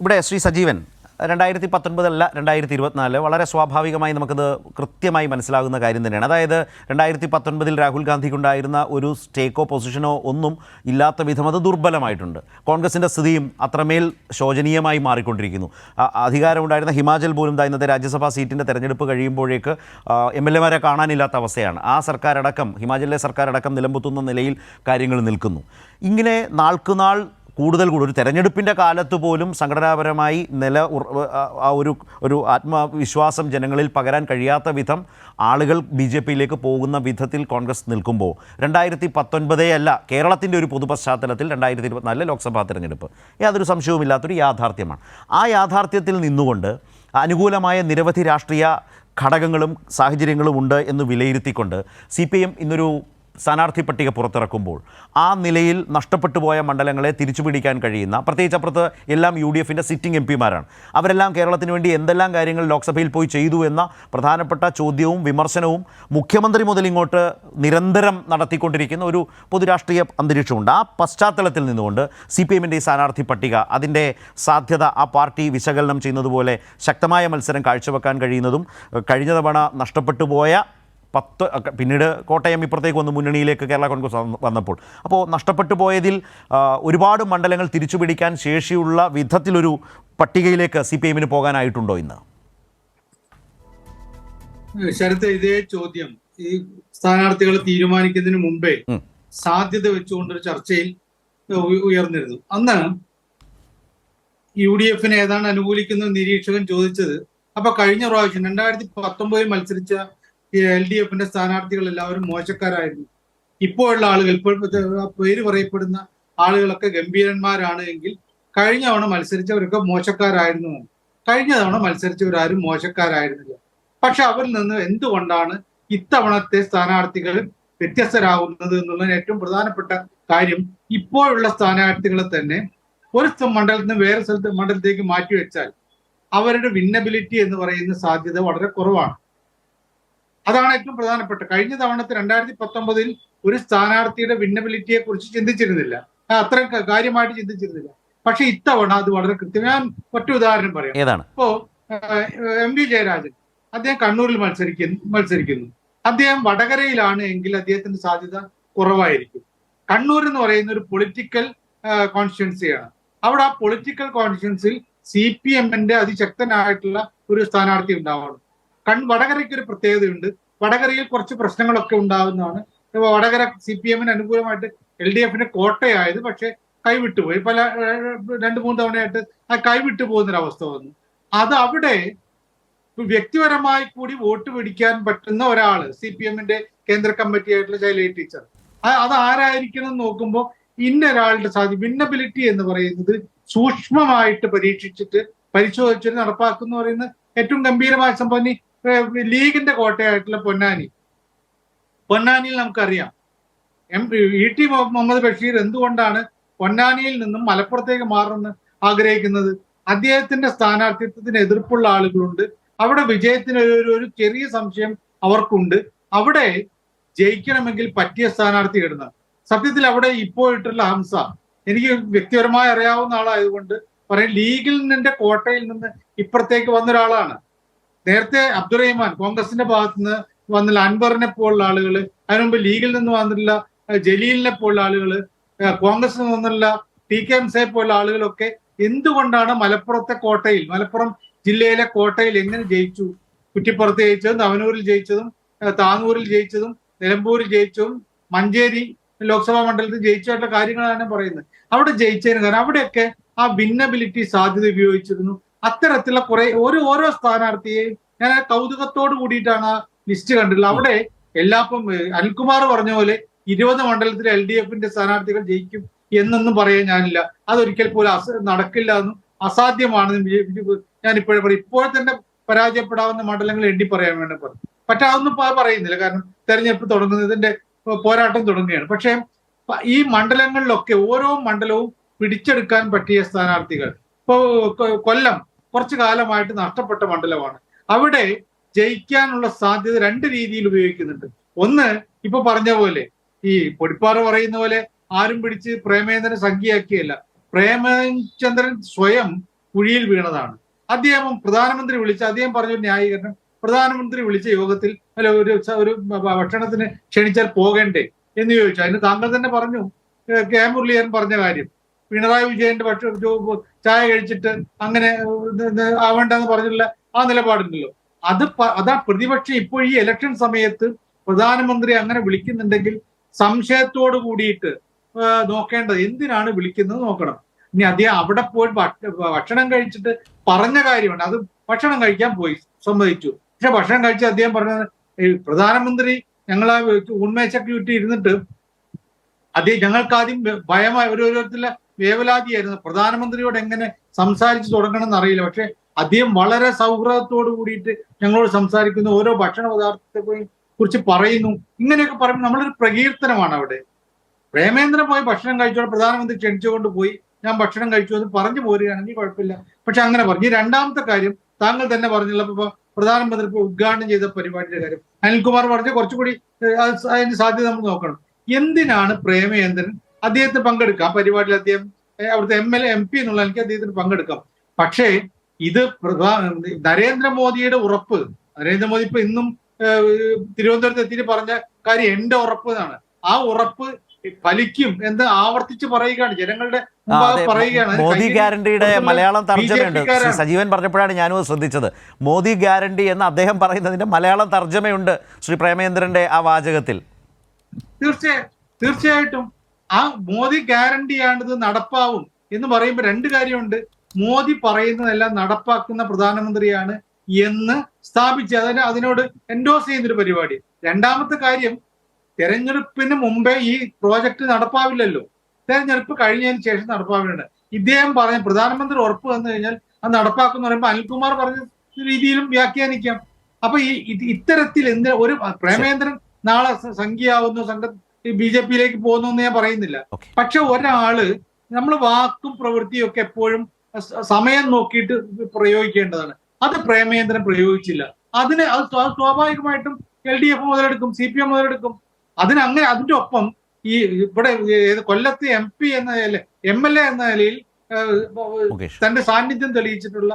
ഇവിടെ ശ്രീ സജീവൻ 2019 അല്ല 2024 വളരെ സ്വാഭാവികമായി നമുക്കത് കൃത്യമായി മനസ്സിലാകുന്ന കാര്യം തന്നെയാണ്. അതായത് 2019 രാഹുൽ ഗാന്ധിക്കുണ്ടായിരുന്ന ഒരു സ്റ്റേക്കോ പൊസിഷനോ ഒന്നും ഇല്ലാത്ത വിധം അത് ദുർബലമായിട്ടുണ്ട്. കോൺഗ്രസിൻ്റെ സ്ഥിതിയും അത്രമേൽ ശോചനീയമായി മാറിക്കൊണ്ടിരിക്കുന്നു. അധികാരമുണ്ടായിരുന്ന ഹിമാചൽ പോലും ഇന്നത്തെ രാജ്യസഭാ സീറ്റിൻ്റെ തെരഞ്ഞെടുപ്പ് കഴിയുമ്പോഴേക്ക് MLA മാരെ കാണാനില്ലാത്ത അവസ്ഥയാണ്. ആ സർക്കാരടക്കം ഹിമാചലിലെ സർക്കാരടക്കം നിലംപൊത്തുന്ന നിലയിൽ കാര്യങ്ങൾ നിൽക്കുന്നു. ഇങ്ങനെ നാൾക്കുനാൾ കൂടുതൽ ഒരു തെരഞ്ഞെടുപ്പിൻ്റെ കാലത്ത് പോലും സംഘടനാപരമായി ഒരു ആത്മവിശ്വാസം ജനങ്ങളിൽ പകരാൻ കഴിയാത്ത വിധം ആളുകൾ BJPയിലേക്ക് പോകുന്ന വിധത്തിൽ കോൺഗ്രസ് നിൽക്കുമ്പോൾ 2019 അല്ല കേരളത്തിൻ്റെ ഒരു പൊതു പശ്ചാത്തലത്തിൽ 2024 ലോക്സഭാ തെരഞ്ഞെടുപ്പ് യാതൊരു സംശയവുമില്ലാത്തൊരു യാഥാർത്ഥ്യമാണ്. ആ യാഥാർത്ഥ്യത്തിൽ നിന്നുകൊണ്ട് അനുകൂലമായ നിരവധി രാഷ്ട്രീയ ഘടകങ്ങളും സാഹചര്യങ്ങളും ഉണ്ട് എന്ന് വിലയിരുത്തിക്കൊണ്ട് CPM ഇന്നൊരു സ്ഥാനാർത്ഥി പട്ടിക പുറത്തിറക്കുമ്പോൾ ആ നിലയിൽ നഷ്ടപ്പെട്ടു പോയ മണ്ഡലങ്ങളെ തിരിച്ചുപിടിക്കാൻ കഴിയുന്ന, പ്രത്യേകിച്ച് അപ്പുറത്ത് എല്ലാം UDFൻ്റെ സിറ്റിംഗ് MP മാരാണ്, അവരെല്ലാം കേരളത്തിന് വേണ്ടി എന്തെല്ലാം കാര്യങ്ങൾ ലോക്സഭയിൽ പോയി ചെയ്തു എന്ന പ്രധാനപ്പെട്ട ചോദ്യവും വിമർശനവും മുഖ്യമന്ത്രി മുതൽ ഇങ്ങോട്ട് നിരന്തരം നടത്തിക്കൊണ്ടിരിക്കുന്ന ഒരു പൊതുരാഷ്ട്രീയ അന്തരീക്ഷമുണ്ട്. ആ പശ്ചാത്തലത്തിൽ നിന്നുകൊണ്ട് CPMൻ്റെ ഈ സ്ഥാനാർത്ഥി പട്ടിക, അതിൻ്റെ സാധ്യത ആ പാർട്ടി വിശകലനം ചെയ്യുന്നത് പോലെ ശക്തമായ മത്സരം കാഴ്ചവെക്കാൻ കഴിയുന്നതും കഴിഞ്ഞ തവണ നഷ്ടപ്പെട്ടു പോയ പിന്നീട് കോട്ടയം ഇപ്പുറത്തേക്ക് വന്ന് മുന്നണിയിലേക്ക് കേരള കോൺഗ്രസ് വന്നപ്പോൾ അപ്പോൾ നഷ്ടപ്പെട്ടു പോയതിൽ ഒരുപാട് മണ്ഡലങ്ങൾ തിരിച്ചുപിടിക്കാൻ ശേഷിയുള്ള വിധത്തിലൊരു പട്ടികയിലേക്ക് CPMന് പോകാനായിട്ടുണ്ടോ ഇന്ന്? ശരത്ത്, ഇതേ ചോദ്യം ഈ സ്ഥാനാർത്ഥികൾ തീരുമാനിക്കുന്നതിന് മുമ്പേ സാധ്യത വെച്ചുകൊണ്ടൊരു ചർച്ചയിൽ ഉയർന്നിരുന്നു. അന്ന് UDFനെ ഏതാണ് അനുകൂലിക്കുന്ന നിരീക്ഷകൻ ചോദിച്ചത്, അപ്പൊ കഴിഞ്ഞ പ്രാവശ്യം 2019 മത്സരിച്ച LDFന്റെ സ്ഥാനാർത്ഥികൾ എല്ലാവരും മോശക്കാരായിരുന്നു, ഇപ്പോഴുള്ള ആളുകൾ, ഇപ്പോൾ പേര് പറയപ്പെടുന്ന ആളുകളൊക്കെ ഗംഭീരന്മാരാണ് എങ്കിൽ കഴിഞ്ഞ തവണ മത്സരിച്ചവരൊക്കെ മോശക്കാരായിരുന്നു. കഴിഞ്ഞ തവണ മത്സരിച്ചവരാരും മോശക്കാരായിരുന്നില്ല. പക്ഷെ അവരിൽ നിന്ന് എന്തുകൊണ്ടാണ് ഇത്തവണത്തെ സ്ഥാനാർത്ഥികൾ വ്യത്യസ്തരാകുന്നത് എന്നുള്ളതിന് ഏറ്റവും പ്രധാനപ്പെട്ട കാര്യം, ഇപ്പോഴുള്ള സ്ഥാനാർത്ഥികളെ തന്നെ ഒരു മണ്ഡലത്തിൽ നിന്ന് വേറെ മണ്ഡലത്തേക്ക് മാറ്റിവെച്ചാൽ അവരുടെ വിന്നബിലിറ്റി എന്ന് പറയുന്ന സാധ്യത വളരെ കുറവാണ്. അതാണ് ഏറ്റവും പ്രധാനപ്പെട്ട. കഴിഞ്ഞ തവണത്തെ 2019 ഒരു സ്ഥാനാർത്ഥിയുടെ വിന്നബിലിറ്റിയെ കുറിച്ച് ചിന്തിച്ചിരുന്നില്ല, അത്ര കാര്യമായിട്ട് ചിന്തിച്ചിരുന്നില്ല. പക്ഷെ ഇത്തവണ അത് വളരെ കൃത്യം. ഞാൻ ഒറ്റ ഉദാഹരണം പറയാം. ഇപ്പോ MV ജയരാജൻ, അദ്ദേഹം കണ്ണൂരിൽ മത്സരിക്കുന്നു. അദ്ദേഹം വടകരയിലാണ് എങ്കിൽ അദ്ദേഹത്തിന്റെ സാധ്യത കുറവായിരിക്കും. കണ്ണൂർ എന്ന് പറയുന്ന ഒരു പൊളിറ്റിക്കൽ കോൺസ്റ്റിറ്റ്യുവൻസിയാണ്. അവിടെ ആ പൊളിറ്റിക്കൽ കോൺസ്റ്റിറ്റ്യുവൻസിയിൽ CPMന്റെ അതിശക്തനായിട്ടുള്ള ഒരു സ്ഥാനാർത്ഥി ഉണ്ടാവണം. വടകരയ്ക്ക് ഒരു പ്രത്യേകതയുണ്ട്. വടകരയിൽ കുറച്ച് പ്രശ്നങ്ങളൊക്കെ ഉണ്ടാവുന്നതാണ്. വടകര CPMന് അനുകൂലമായിട്ട് LDFന്റെ കോട്ടയായത്, പക്ഷെ കൈവിട്ടുപോയി. പല 2-3 തവണയായിട്ട് ആ കൈവിട്ടു പോകുന്നൊരവസ്ഥ വന്നു. അത് അവിടെ വ്യക്തിപരമായി കൂടി വോട്ട് പിടിക്കാൻ പറ്റുന്ന ഒരാള്, CPMന്റെ കേന്ദ്ര കമ്മിറ്റി ആയിട്ടുള്ള ശൈലജ ടീച്ചർ, അത് ആരായിരിക്കണം എന്ന് നോക്കുമ്പോൾ ഇന്നൊരാളുടെ വിന്നബിലിറ്റി എന്ന് പറയുന്നത് സൂക്ഷ്മമായിട്ട് പരിശോധിച്ചിട്ട് നടപ്പാക്കുന്ന പറയുന്ന ഏറ്റവും ഗംഭീരമായ സംഭവം. ലീഗിന്റെ കോട്ടയായിട്ടുള്ള പൊന്നാനിയിൽ നമുക്കറിയാം ET മുഹമ്മദ് ബഷീർ എന്തുകൊണ്ടാണ് പൊന്നാനിയിൽ നിന്നും മലപ്പുറത്തേക്ക് മാറുമെന്ന് ആഗ്രഹിക്കുന്നത്? അദ്ദേഹത്തിന്റെ സ്ഥാനാർത്ഥിത്വത്തിന് എതിർപ്പുള്ള ആളുകളുണ്ട്. അവിടെ വിജയത്തിന് ഒരു ചെറിയ സംശയം അവർക്കുണ്ട്. അവിടെ ജയിക്കണമെങ്കിൽ പറ്റിയ സ്ഥാനാർത്ഥി ഇടുന്നത്. സത്യത്തിൽ അവിടെ ഇപ്പോയിട്ടുള്ള ഹംസ എനിക്ക് വ്യക്തിപരമായി അറിയാവുന്ന ആളായതുകൊണ്ട് പറയും, ലീഗിൽ നിന്റെ കോട്ടയിൽ നിന്ന് ഇപ്പുറത്തേക്ക് വന്നൊരാളാണ്. നേരത്തെ അബ്ദുറഹിമാൻ കോൺഗ്രസിന്റെ ഭാഗത്ത് നിന്ന് വന്നില്ല, അൻവറിനെ പോലുള്ള ആളുകൾ, അതിനുമുമ്പ് ലീഗിൽ നിന്ന് വന്നില്ല ജലീലിനെ പോലുള്ള ആളുകൾ, കോൺഗ്രസിൽ നിന്ന് വന്നില്ല TK ഹംസയെ പോലുള്ള ആളുകളൊക്കെ എന്തുകൊണ്ടാണ് മലപ്പുറം ജില്ലയിലെ കോട്ടയിൽ എങ്ങനെ ജയിച്ചു? കുറ്റിപ്പുറത്ത് ജയിച്ചതും തവനൂരിൽ ജയിച്ചതും താനൂരിൽ ജയിച്ചതും നിലമ്പൂരിൽ ജയിച്ചതും മഞ്ചേരി ലോക്സഭാ മണ്ഡലത്തിൽ ജയിച്ചായിട്ടുള്ള കാര്യങ്ങളാണ് പറയുന്നത്. അവിടെ ജയിച്ചതിന് കാരണം അവിടെയൊക്കെ ആ വിന്നബിലിറ്റി സാധ്യത ഉപയോഗിച്ചിരുന്നു. അത്തരത്തിലുള്ള ഓരോ സ്ഥാനാർത്ഥിയെയും ഞാൻ കൗതുകത്തോട് കൂടിയിട്ടാണ് ആ ലിസ്റ്റ് കണ്ടിട്ടുള്ളത്. അവിടെ എല്ലാപ്പം അനിൽകുമാർ പറഞ്ഞ പോലെ 20 മണ്ഡലത്തിൽ LDFന്റെ സ്ഥാനാർത്ഥികൾ ജയിക്കും എന്നൊന്നും പറയാൻ ഞാനില്ല. അതൊരിക്കൽ പോലും നടക്കില്ല എന്നും അസാധ്യമാണെന്നും ഞാൻ ഇപ്പോഴും പറയും. ഇപ്പോൾ തന്നെ പരാജയപ്പെടാവുന്ന മണ്ഡലങ്ങൾ എണ്ണി പറയാൻ വേണ്ടി പറഞ്ഞു. പക്ഷെ അതൊന്നും പറയുന്നില്ല, കാരണം തെരഞ്ഞെടുപ്പ് തുടങ്ങുന്നതിന്റെ പോരാട്ടം തുടങ്ങുകയാണ്. പക്ഷെ ഈ മണ്ഡലങ്ങളിലൊക്കെ ഓരോ മണ്ഡലവും പിടിച്ചെടുക്കാൻ പറ്റിയ സ്ഥാനാർത്ഥികൾ, ഇപ്പോ കൊല്ലം കുറച്ചു കാലമായിട്ട് നഷ്ടപ്പെട്ട മണ്ഡലമാണ്. അവിടെ ജയിക്കാനുള്ള സാധ്യത 2 രീതിയിൽ ഉപയോഗിക്കുന്നുണ്ട്. ഒന്ന്, ഇപ്പൊ പറഞ്ഞ പോലെ ഈ പൊടിപ്പാറ പറയുന്ന പോലെ ആരും പിടിച്ച് പ്രേമചന്ദ്രൻ സംഖ്യയാക്കിയല്ല. പ്രേമചന്ദ്രൻ സ്വയം കുഴിയിൽ വീണതാണ്. അദ്ദേഹം പറഞ്ഞ ഒരു ന്യായീകരണം, പ്രധാനമന്ത്രി വിളിച്ച യോഗത്തിൽ അല്ല ഒരു ഭക്ഷണത്തിന് ക്ഷണിച്ചാൽ പോകണ്ടേ എന്ന് ചോദിച്ചു. അതിന് താങ്കൾ തന്നെ പറഞ്ഞു, കെ മുരളീധരൻ പറഞ്ഞ കാര്യം, പിണറായി വിജയന്റെ ചായ കഴിച്ചിട്ട് അങ്ങനെ ആവേണ്ടെന്ന് പറഞ്ഞിട്ടുള്ള ആ നിലപാടുണ്ടല്ലോ. അതാ പ്രതിപക്ഷം ഇപ്പോൾ ഈ ഇലക്ഷൻ സമയത്ത് പ്രധാനമന്ത്രി അങ്ങനെ വിളിക്കുന്നുണ്ടെങ്കിൽ സംശയത്തോട് കൂടിയിട്ട് നോക്കേണ്ടത്, എന്തിനാണ് വിളിക്കുന്നത് നോക്കണം. ഇനി അദ്ദേഹം അവിടെ പോയി ഭക്ഷണം കഴിച്ചിട്ട് പറഞ്ഞ കാര്യമാണ്, അത് ഭക്ഷണം കഴിക്കാൻ പോയി സമ്മതിച്ചു. പക്ഷെ ഭക്ഷണം കഴിച്ച് അദ്ദേഹം പറഞ്ഞത്, പ്രധാനമന്ത്രി ഞങ്ങളെ ഉന്മേഷക്യൂട്ടി ഇരുന്നിട്ട് അദ്ദേഹം ഞങ്ങൾക്ക് ആദ്യം ഭയമായി ഓരോരുത്തരുടെ വേവലാതിയായിരുന്നു, പ്രധാനമന്ത്രിയോട് എങ്ങനെ സംസാരിച്ചു തുടങ്ങണം എന്നറിയില്ല. പക്ഷെ അദ്ദേഹം വളരെ സൗഹൃദത്തോട് കൂടിയിട്ട് ഞങ്ങളോട് സംസാരിക്കുന്നു, ഓരോ ഭക്ഷണ പദാർത്ഥത്തെ കുറിച്ച് പറയുന്നു. ഇങ്ങനെയൊക്കെ പറയുമ്പോൾ നമ്മളൊരു പ്രകീർത്തനമാണ് അവിടെ. പ്രേമേന്ദ്രൻ പോയി ഭക്ഷണം കഴിച്ചോടെ പ്രധാനമന്ത്രി ക്ഷണിച്ചുകൊണ്ട് പോയി ഞാൻ ഭക്ഷണം കഴിച്ചു എന്ന് പറഞ്ഞു പോരുകയാണെങ്കിൽ കുഴപ്പമില്ല. പക്ഷെ അങ്ങനെ പറഞ്ഞു. രണ്ടാമത്തെ കാര്യം താങ്കൾ തന്നെ പറഞ്ഞുള്ള പ്രധാനമന്ത്രി ഇപ്പോൾ ഉദ്ഘാടനം ചെയ്ത പരിപാടിയുടെ കാര്യം അനിൽകുമാർ പറഞ്ഞ കുറച്ചുകൂടി അതിന് സാധ്യത നമ്മൾ നോക്കണം. എന്തിനാണ് പ്രേമേന്ദ്രൻ അദ്ദേഹത്തിന് പങ്കെടുക്കാം, ആ പരിപാടിയിൽ അദ്ദേഹം അവിടുത്തെ MP എന്നുള്ള എനിക്ക് അദ്ദേഹത്തിന് പങ്കെടുക്കാം. പക്ഷേ ഇത് നരേന്ദ്രമോദിയുടെ ഉറപ്പ്, നരേന്ദ്രമോദി ഇപ്പൊ ഇന്നും തിരുവനന്തപുരത്ത് എത്തിയിട്ട് പറഞ്ഞ കാര്യം എന്റെ ഉറപ്പ് എന്നാണ്. ആ ഉറപ്പ് ഫലിക്കും എന്ന് ആവർത്തിച്ച് പറയുകയാണ്, ജനങ്ങളുടെ മുമ്പാകെ പറയുകയാണ്. മോദി ഗ്യാരണ്ടിയുടെ മലയാളം തർജ്ജമയുണ്ട്. സജീവൻ പറഞ്ഞപ്പോഴാണ് ഞാനും ശ്രദ്ധിച്ചത്. മോദി ഗ്യാരണ്ടി എന്ന് അദ്ദേഹം പറയുന്നതിന്റെ മലയാളം തർജ്ജമയുണ്ട് ശ്രീ പ്രേമേന്ദ്രന്റെ ആ വാചകത്തിൽ. തീർച്ചയായിട്ടും ആ മോദി ഗ്യാരണ്ടിയാണിത് നടപ്പാവും എന്ന് പറയുമ്പോൾ രണ്ട് കാര്യമുണ്ട്. മോദി പറയുന്നതെല്ലാം നടപ്പാക്കുന്ന പ്രധാനമന്ത്രിയാണ് എന്ന് സ്ഥാപിച്ച് അതിനോട് എൻഡോസ് ചെയ്യുന്നൊരു പരിപാടി. രണ്ടാമത്തെ കാര്യം, തെരഞ്ഞെടുപ്പിന് മുമ്പേ ഈ പ്രോജക്റ്റ് നടപ്പാവില്ലല്ലോ, തെരഞ്ഞെടുപ്പ് കഴിഞ്ഞതിന് ശേഷം നടപ്പാവില്ലുണ്ട്. ഇദ്ദേഹം പറഞ്ഞ പ്രധാനമന്ത്രി ഉറപ്പ് വന്നു കഴിഞ്ഞാൽ അത് നടപ്പാക്കുന്ന പറയുമ്പോൾ അനിൽകുമാർ പറഞ്ഞ രീതിയിലും വ്യാഖ്യാനിക്കാം. അപ്പൊ ഇത്തരത്തിൽ ഒരു പ്രേമേന്ദ്രൻ നാളെ സംഖ്യയാവുന്നു, BJP-യിലേക്ക് പോകുന്നു എന്ന് ഞാൻ പറയുന്നില്ല. പക്ഷെ ഒരാള് നമ്മൾ വാക്കും പ്രവൃത്തിയും ഒക്കെ എപ്പോഴും സമയം നോക്കിയിട്ട് പ്രയോഗിക്കേണ്ടതാണ്. അത് പ്രേമേന്ദ്രൻ പ്രയോഗിച്ചില്ല. അത് സ്വാഭാവികമായിട്ടും LDF മുതലെടുക്കും, CPM മുതലെടുക്കും. അതിന്റെ ഒപ്പം ഈ ഇവിടെ കൊല്ലത്ത് MP എന്ന MLA എന്ന നിലയിൽ തന്റെ സാന്നിധ്യം തെളിയിച്ചിട്ടുള്ള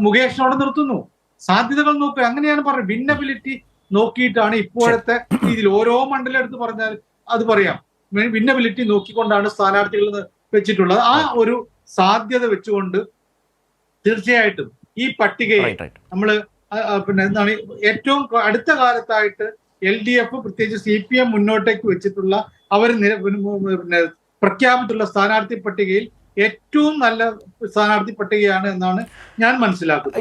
മുകേഷിനോട് നിർത്തുന്നു. സാധ്യതകൾ നോക്കുക, അങ്ങനെയാണ് പറഞ്ഞത്. ഭിന്നബിലിറ്റി നോക്കിയിട്ടാണ് ഇപ്പോഴത്തെ രീതിയിൽ ഓരോ മണ്ഡലം എടുത്ത് പറഞ്ഞാൽ അത് പറയാം. ഭിന്നബിലിറ്റി നോക്കിക്കൊണ്ടാണ് സ്ഥാനാർത്ഥികൾ വെച്ചിട്ടുള്ളത്. ആ ഒരു സാധ്യത വെച്ചുകൊണ്ട് തീർച്ചയായിട്ടും ഈ പട്ടികയെ നമ്മൾ പിന്നെ എന്താണ് ഏറ്റവും അടുത്ത കാലത്തായിട്ട് LDF പ്രത്യേകിച്ച് CPM മുന്നോട്ടേക്ക് വെച്ചിട്ടുള്ള അവർ പ്രഖ്യാപിച്ചിട്ടുള്ള സ്ഥാനാർത്ഥി പട്ടികയിൽ ഏറ്റവും നല്ല സ്ഥാനാർത്ഥി പട്ടികയാണ് എന്നാണ് ഞാൻ മനസ്സിലാക്കുന്നത്.